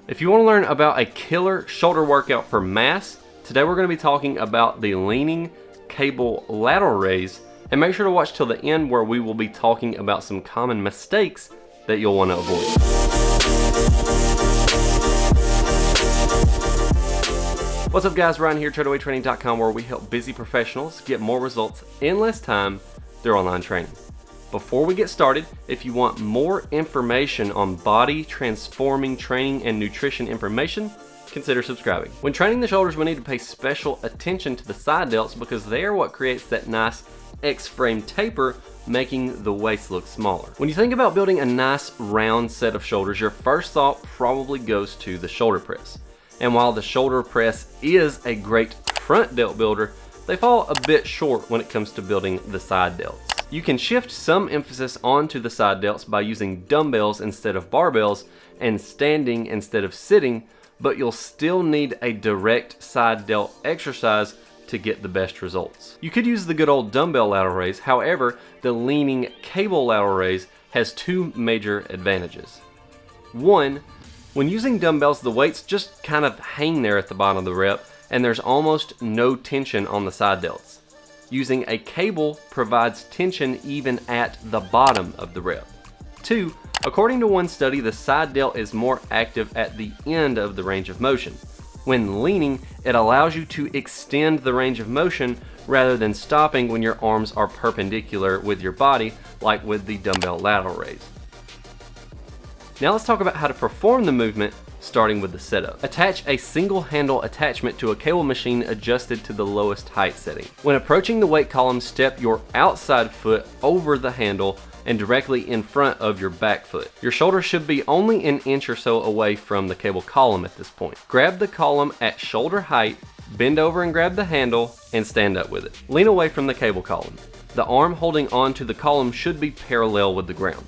If you want to learn about a killer shoulder workout for mass, today we're going to be talking about the leaning cable lateral raise, and make sure to watch till the end where we will be talking about some common mistakes that you'll want to avoid. What's up guys, Ryan here, TreadawayTraining.com, where we help busy professionals get more results in less time through online training. Before we get started, if you want more information on body transforming training and nutrition information, consider subscribing. When training the shoulders, we need to pay special attention to the side delts because they are what creates that nice X-frame taper, making the waist look smaller. When you think about building a nice round set of shoulders, your first thought probably goes to the shoulder press. And while the shoulder press is a great front delt builder, they fall a bit short when it comes to building the side delts. You can shift some emphasis onto the side delts by using dumbbells instead of barbells and standing instead of sitting, but you'll still need a direct side delt exercise to get the best results. You could use the good old dumbbell lateral raise, however, the leaning cable lateral raise has two major advantages. One, when using dumbbells, the weights just kind of hang there at the bottom of the rep and there's almost no tension on the side delts. Using a cable provides tension even at the bottom of the rep. Two, according to one study, the side delt is more active at the end of the range of motion. When leaning, it allows you to extend the range of motion rather than stopping when your arms are perpendicular with your body, like with the dumbbell lateral raise. Now let's talk about how to perform the movement, starting with the setup. Attach a single handle attachment to a cable machine adjusted to the lowest height setting. When approaching the weight column, step your outside foot over the handle and directly in front of your back foot. Your shoulder should be only an inch or so away from the cable column at this point. Grab the column at shoulder height, bend over and grab the handle, and stand up with it. Lean away from the cable column. The arm holding on to the column should be parallel with the ground.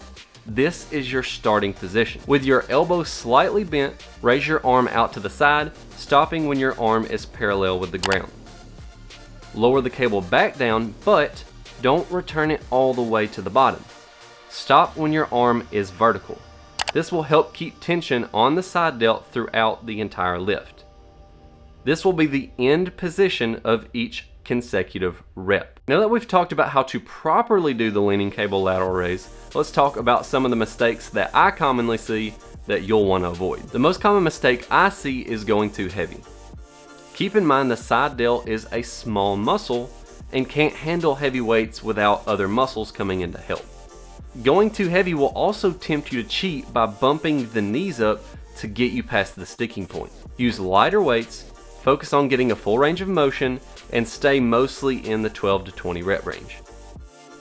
This is your starting position. With your elbow slightly bent, raise your arm out to the side, stopping when your arm is parallel with the ground. Lower the cable back down, but don't return it all the way to the bottom. Stop when your arm is vertical. This will help keep tension on the side delt throughout the entire lift. This will be the end position of each consecutive rep. Now that we've talked about how to properly do the leaning cable lateral raise, let's talk about some of the mistakes that I commonly see that you'll want to avoid. The most common mistake I see is going too heavy. Keep in mind the side delt is a small muscle and can't handle heavy weights without other muscles coming in to help. Going too heavy will also tempt you to cheat by bumping the knees up to get you past the sticking point. Use lighter weights, focus on getting a full range of motion, and stay mostly in the 12 to 20 rep range.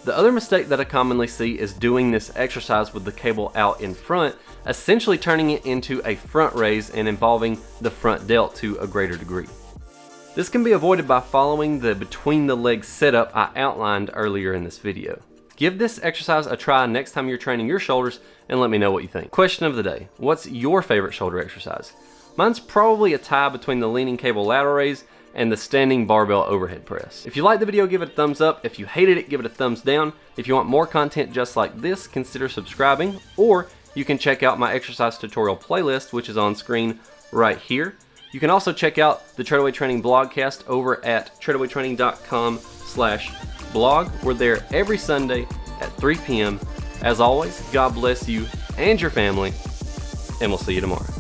The other mistake that I commonly see is doing this exercise with the cable out in front, essentially turning it into a front raise and involving the front delt to a greater degree. This can be avoided by following the between the legs setup I outlined earlier in this video. Give this exercise a try next time you're training your shoulders and let me know what you think. Question of the day: what's your favorite shoulder exercise? Mine's probably a tie between the leaning cable lateral raise and the standing barbell overhead press. If you liked the video, give it a thumbs up. If you hated it, give it a thumbs down. If you want more content just like this, consider subscribing, or you can check out my exercise tutorial playlist, which is on screen right here. You can also check out the Treadaway Training Blogcast over at treadawaytraining.com/blog. We're there every Sunday at 3 p.m. As always, God bless you and your family, and we'll see you tomorrow.